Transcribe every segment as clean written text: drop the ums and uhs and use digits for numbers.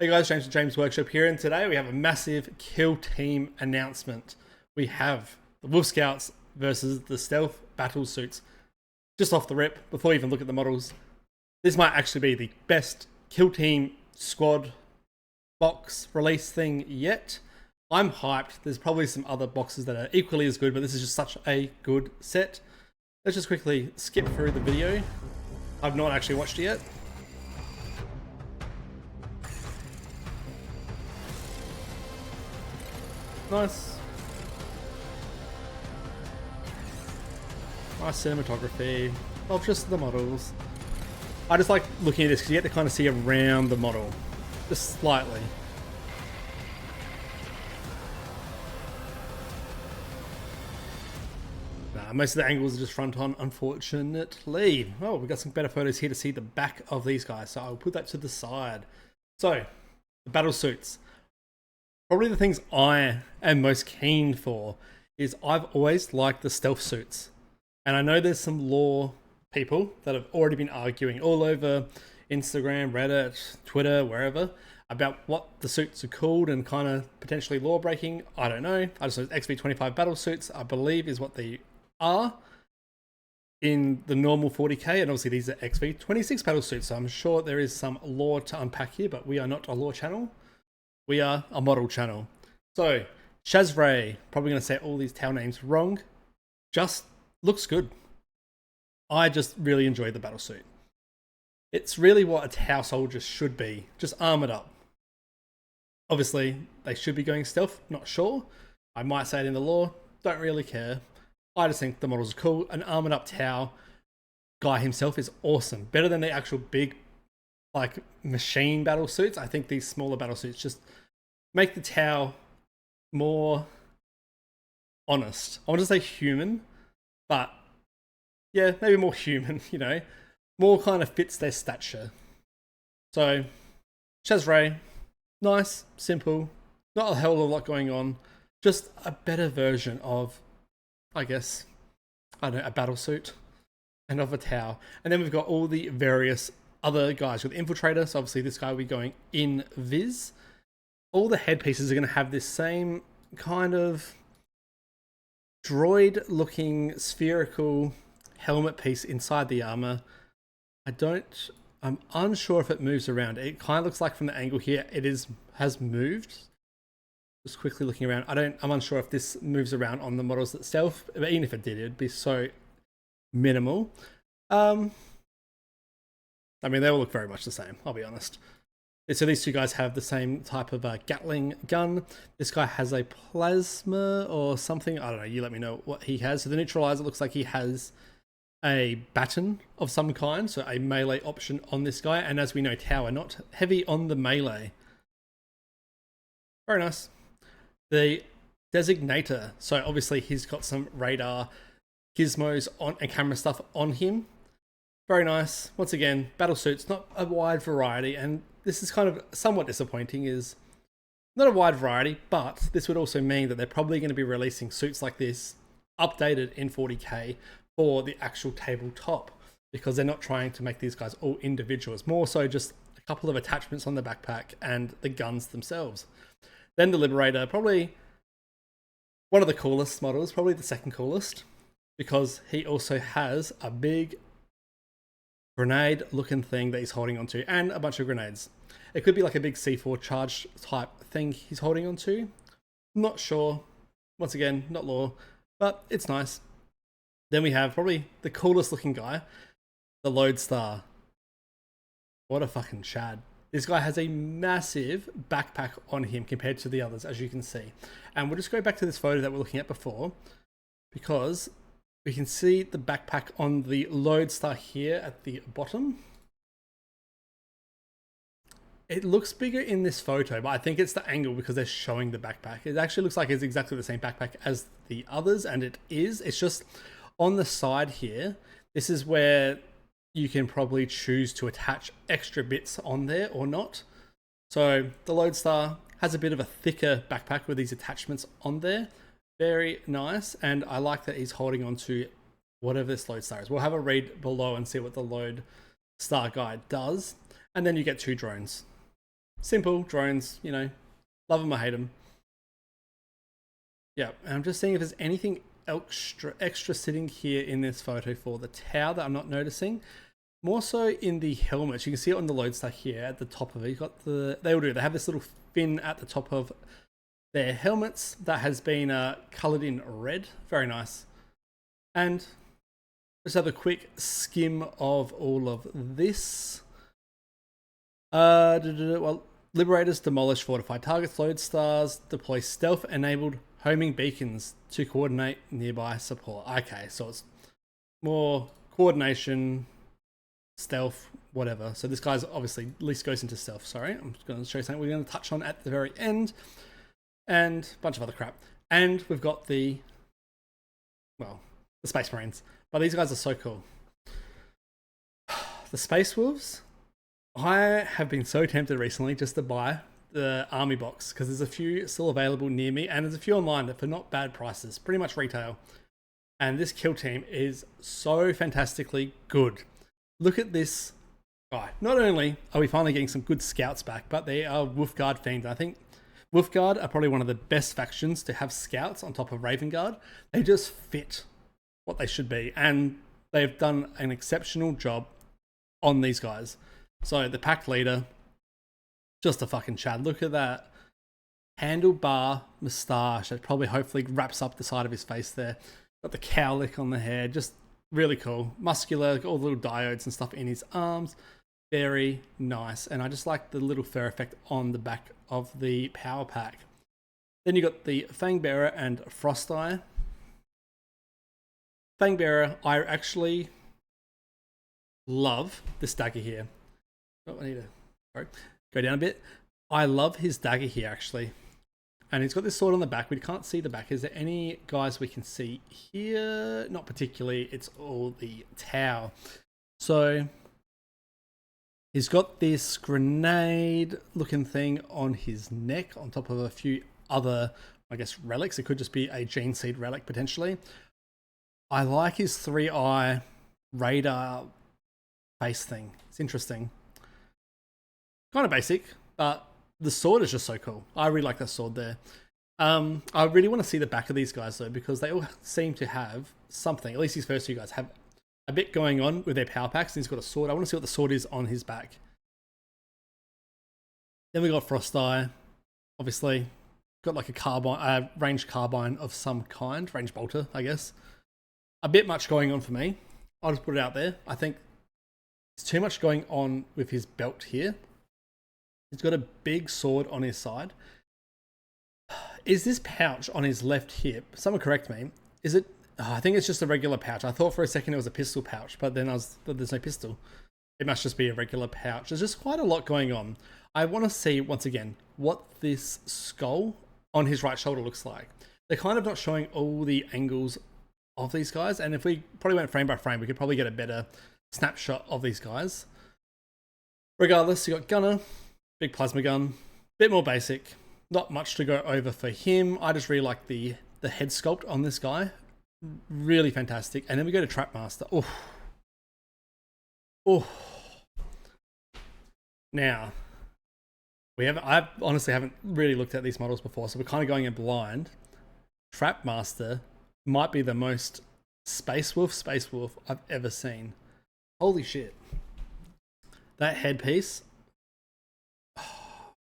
Hey guys, James from James Workshop here, and today we have a massive kill team announcement. We have the Wolf Scouts versus the Stealth Battlesuits. Just off the rip, before you even look at the models, this might actually be the best kill team squad box release thing yet. I'm hyped. There's probably some other boxes that are equally as good, but this is just such a good set. Let's just quickly skip through the video. I've not actually watched it yet. Nice. Nice cinematography of just the models. I just like looking at this because you get to kind of see around the model. Just slightly. Most of the angles are just front on, unfortunately. Oh, we've got some better photos here to see the back of these guys, so I'll put that to the side. So, the battle suits. Probably the things I am most keen for is I've always liked the stealth suits. And I know there's some lore people that have already been arguing all over Instagram, Reddit, Twitter, wherever, about what the suits are called and kind of potentially lore breaking. I don't know. I just know XV25 battle suits, I believe, is what they are in the normal 40k, and obviously these are XV26 battle suits, so I'm sure there is some lore to unpack here, but we are not a lore channel. We are a model channel. So, Shazray, probably going to say all these Tau names wrong, just looks good. I just really enjoy the battle suit. It's really what a Tau soldier should be, just armored up. Obviously, they should be going stealth, not sure. I might say it in the lore, don't really care. I just think the models are cool. An armored up Tau guy himself is awesome. Better than the actual big, like, machine battle suits. I think these smaller battle suits just make the Tau more honest. I want to say human, but yeah, maybe more human, you know, more kind of fits their stature. So, Shazray, nice, simple, not a hell of a lot going on, just a better version of, I guess, I don't know, a battle suit and of a Tau. And then we've got all the various other guys with Infiltrator, so obviously this guy will be going in Viz. All the headpieces are going to have this same kind of droid looking spherical helmet piece inside the armor. I'm unsure if it moves around. It kind of looks like from the angle here has moved. Just quickly looking around, I'm unsure if this moves around on the models itself, but even if it did, it'd be so minimal. I mean, they all look very much the same, I'll be honest. So these two guys have the same type of Gatling gun. This guy has a plasma or something. I don't know, you let me know what he has. So the neutralizer looks like he has a baton of some kind, so a melee option on this guy. And as we know, Tau are not heavy on the melee. Very nice. The Designator. So obviously he's got some radar gizmos on and camera stuff on him. Very nice. Once again, battle suits, not a wide variety, and this is kind of somewhat disappointing, is not a wide variety, but this would also mean that they're probably going to be releasing suits like this updated in 40k for the actual tabletop, because they're not trying to make these guys all individuals, more so just a couple of attachments on the backpack and the guns themselves. Then the Liberator, probably one of the coolest models, probably the second coolest, because he also has a big grenade looking thing that he's holding onto, and a bunch of grenades. It could be like a big C4 charge type thing he's holding onto. Not sure. Once again, not lore, but it's nice. Then we have probably the coolest looking guy, the Lodestar. What a fucking Chad. This guy has a massive backpack on him compared to the others, as you can see. And we'll just go back to this photo that we're looking at before, because we can see the backpack on the Lodestar here at the bottom. It looks bigger in this photo, but I think it's the angle because they're showing the backpack. It actually looks like it's exactly the same backpack as the others, and it is. It's just on the side here. This is where you can probably choose to attach extra bits on there or not. So the Lodestar has a bit of a thicker backpack with these attachments on there. Very nice, and I like that he's holding on to whatever this Lodestar is. We'll have a read below and see what the Lodestar guide does, and then you get two drones. Simple drones, you know, love them or hate them. Yeah, and I'm just seeing if there's anything extra sitting here in this photo for the tower that I'm not noticing. More so in the helmets. You can see it on the load stack here at the top of it. You've got they all do. They have this little fin at the top of their helmets that has been coloured in red. Very nice. And let's have a quick skim of all of this. Well, Liberators demolish fortified targets, load stars, deploy stealth-enabled homing beacons to coordinate nearby support. Okay, so it's more coordination, stealth, whatever. So this guy's obviously at least goes into stealth. Sorry, I'm just going to show you something we're going to touch on at the very end, and a bunch of other crap. And we've got the Space Marines. But these guys are so cool. The Space Wolves. I have been so tempted recently just to buy the army box because there's a few still available near me, and there's a few online for not bad prices, pretty much retail. And this kill team is so fantastically good. Look at this guy. Not only are we finally getting some good scouts back, but they are Wolfguard fiends. I think Wolfguard are probably one of the best factions to have scouts on top of Raven Guard. They just fit what they should be, and they've done an exceptional job on these guys. So the pack leader, just a fucking Chad. Look at that handlebar moustache that probably hopefully wraps up the side of his face there. Got the cowlick on the hair, just really cool. Muscular, all the little diodes and stuff in his arms. Very nice. And I just like the little fur effect on the back of the power pack. Then you got the Fangbearer and Frosteye. Fangbearer, I actually love this dagger here. Oh, I need to go down a bit. I love his dagger here, actually. And he's got this sword on the back. We can't see the back. Is there any guys we can see here? Not particularly. It's all the Tau. So he's got this grenade-looking thing on his neck on top of a few other, I guess, relics. It could just be a gene seed relic, potentially. I like his 3-eye radar face thing. It's interesting. Kind of basic, but the sword is just so cool. I really like that sword there. I really want to see the back of these guys though, because they all seem to have something. At least these first two guys have a bit going on with their power packs. He's got a sword. I want to see what the sword is on his back. Then we got Frosteye. Obviously, got like a carbine, ranged carbine of some kind, ranged bolter, I guess. A bit much going on for me. I'll just put it out there. I think there's too much going on with his belt here. He's got a big sword on his side. Is this pouch on his left hip? Someone correct me. Is it? Oh, I think it's just a regular pouch. I thought for a second it was a pistol pouch, but then there's no pistol. It must just be a regular pouch. There's just quite a lot going on. I want to see, once again, what this skull on his right shoulder looks like. They're kind of not showing all the angles of these guys, and if we probably went frame by frame, we could probably get a better snapshot of these guys. Regardless, you got Gunner. Big plasma gun, bit more basic, not much to go over for him. I just really like the head sculpt on this guy, really fantastic. And then we go to Trapmaster. Oh. Now, I honestly haven't really looked at these models before, so we're kind of going in blind. Trapmaster might be the most Space Wolf I've ever seen. Holy shit! That headpiece.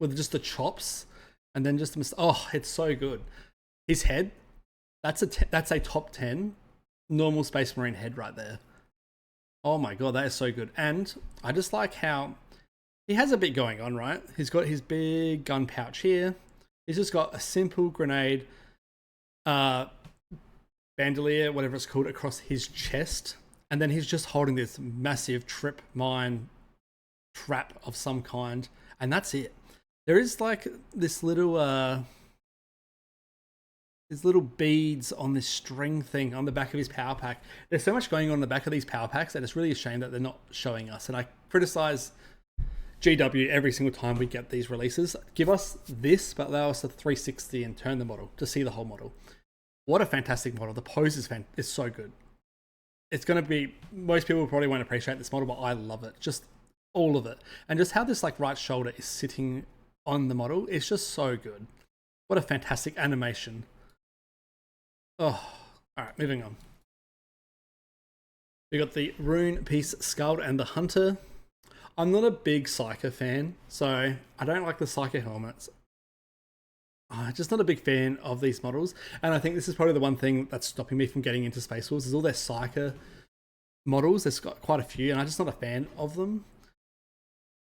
With just the chops and then just it's so good. His head, that's a top 10 normal Space Marine head right there. Oh my god, that is so good. And I just like how he has a bit going on, right? He's got his big gun pouch here. He's just got a simple grenade bandolier, whatever it's called, across his chest, and then he's just holding this massive trip mine trap of some kind, and that's it. There is like this little beads on this string thing on the back of his power pack. There's so much going on in the back of these power packs that it's really a shame that they're not showing us. And I criticize GW every single time we get these releases. Give us this, but allow us a 360 and turn the model to see the whole model. What a fantastic model. The pose is so good. It's going to be, most people probably won't appreciate this model, but I love it. Just all of it. And just how this like right shoulder is sitting on the model is just so good. What a fantastic animation. Oh, alright, moving on. We got the Rune Piece Skald and the Hunter. I'm not a big Psycho fan, so I don't like the Psycho helmets. Just not a big fan of these models, and I think this is probably the one thing that's stopping me from getting into Space Wolves is all their Psycho models. There's got quite a few, and I'm just not a fan of them.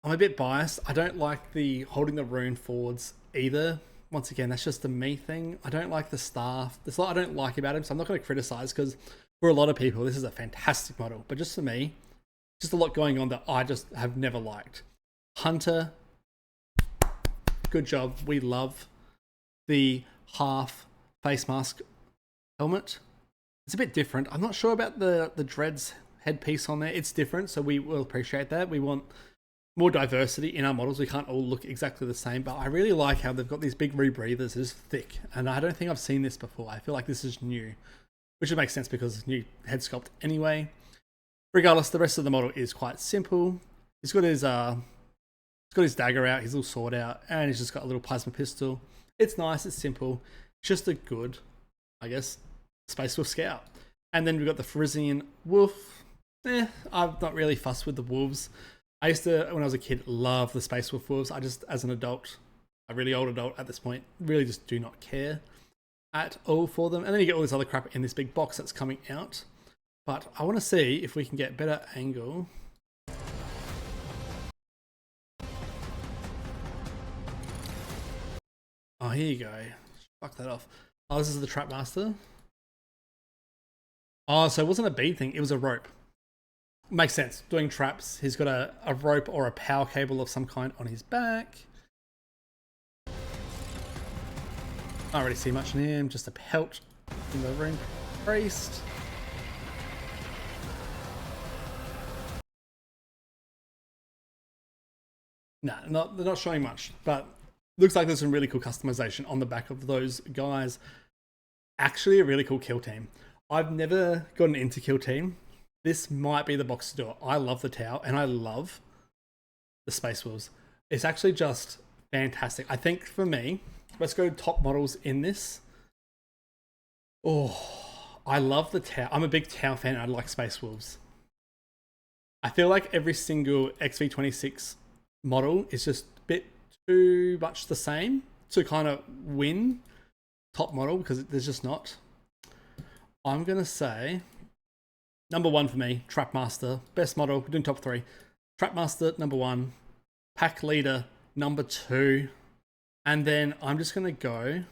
I'm a bit biased. I don't like the holding the rune forwards either. Once again, that's just a me thing. I don't like the staff. There's a lot I don't like about him, so I'm not going to criticize because for a lot of people, this is a fantastic model. But just for me, just a lot going on that I just have never liked. Hunter, good job. We love the half face mask helmet. It's a bit different. I'm not sure about the dreads headpiece on there. It's different, so we will appreciate that. We want more diversity in our models. We can't all look exactly the same, but I really like how they've got these big rebreathers. It's thick, and I don't think I've seen this before. I feel like this is new, which would make sense because it's new head sculpt anyway. Regardless, the rest of the model is quite simple. He's got his dagger out, his little sword out, and he's just got a little plasma pistol. It's nice, it's simple. It's just a good, I guess, Space Wolf Scout. And then we've got the Frisian Wolf. I'm not really fussed with the wolves. I used to, when I was a kid, love the Space Wolf wolves. I just, as an adult, a really old adult at this point, really just do not care at all for them. And then you get all this other crap in this big box that's coming out. But I want to see if we can get better angle. Oh, here you go. Fuck that off. Oh, this is the Trap Master. Oh, so it wasn't a bead thing, it was a rope. Makes sense. Doing traps, he's got a rope or a power cable of some kind on his back. Can't really see much in him, just a pelt from the Rune Priest. Nah, they're not showing much, but looks like there's some really cool customization on the back of those guys. Actually, a really cool kill team. I've never gotten into kill team. This might be the box to do it. I love the Tau and I love the Space Wolves. It's actually just fantastic. I think for me, let's go top models in this. Oh, I love the Tau. I'm a big Tau fan and I like Space Wolves. I feel like every single XV26 model is just a bit too much the same to kind of win top model because there's just not. I'm going to say number one for me, Trapmaster, best model, we're doing top three. Trapmaster, number one. Pack Leader, number two. And then I'm just going to go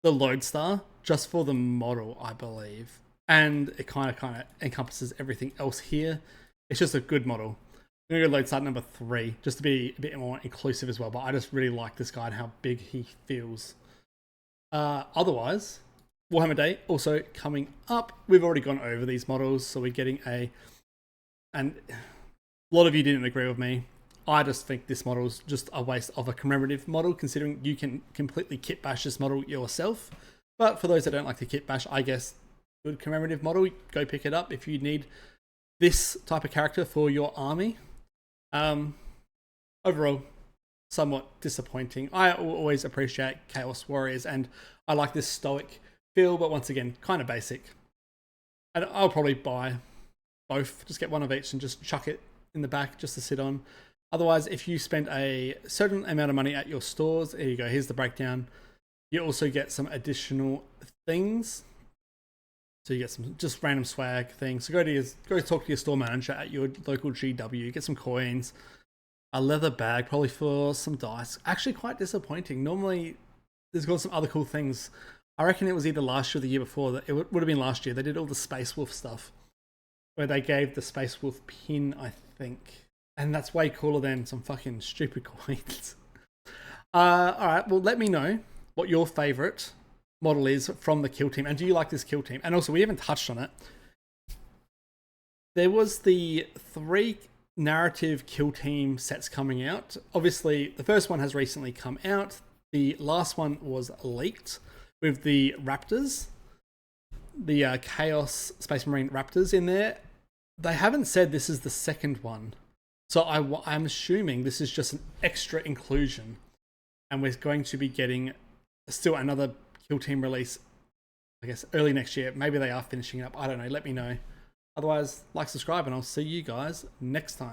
the Lodestar, just for the model, I believe. And it kind of encompasses everything else here. It's just a good model. I'm going to go Lodestar number three, just to be a bit more inclusive as well. But I just really like this guy and how big he feels. Otherwise, Warhammer Day also coming up. We've already gone over these models, so we're getting and a lot of you didn't agree with me. I just think this model is just a waste of a commemorative model, considering you can completely kit bash this model yourself. But for those that don't like to kit bash, I guess good commemorative model, go pick it up if you need this type of character for your army. Overall, somewhat disappointing. I always appreciate Chaos Warriors, and I like this stoic feel, but once again, kind of basic. And I'll probably buy both, just get one of each and just chuck it in the back just to sit on. Otherwise, if you spend a certain amount of money at your stores, there you go, here's the breakdown. You also get some additional things. So you get some just random swag things. So go talk to your store manager at your local GW, get some coins, a leather bag, probably for some dice. Actually quite disappointing. Normally there's got some other cool things. I reckon it was either last year or the year before. That it would have been last year. They did all the Space Wolf stuff, where they gave the Space Wolf pin, I think. And that's way cooler than some fucking stupid coins. Alright, well let me know what your favourite model is from the kill team, and do you like this kill team? And also, we haven't touched on it. There was the 3 narrative kill team sets coming out. Obviously, the first one has recently come out. The last one was leaked with the Raptors, the Chaos Space Marine Raptors in there. They haven't said this is the second one. So I'm assuming this is just an extra inclusion, and we're going to be getting still another Kill Team release, I guess, early next year. Maybe they are finishing up. I don't know. Let me know. Otherwise, like, subscribe, and I'll see you guys next time.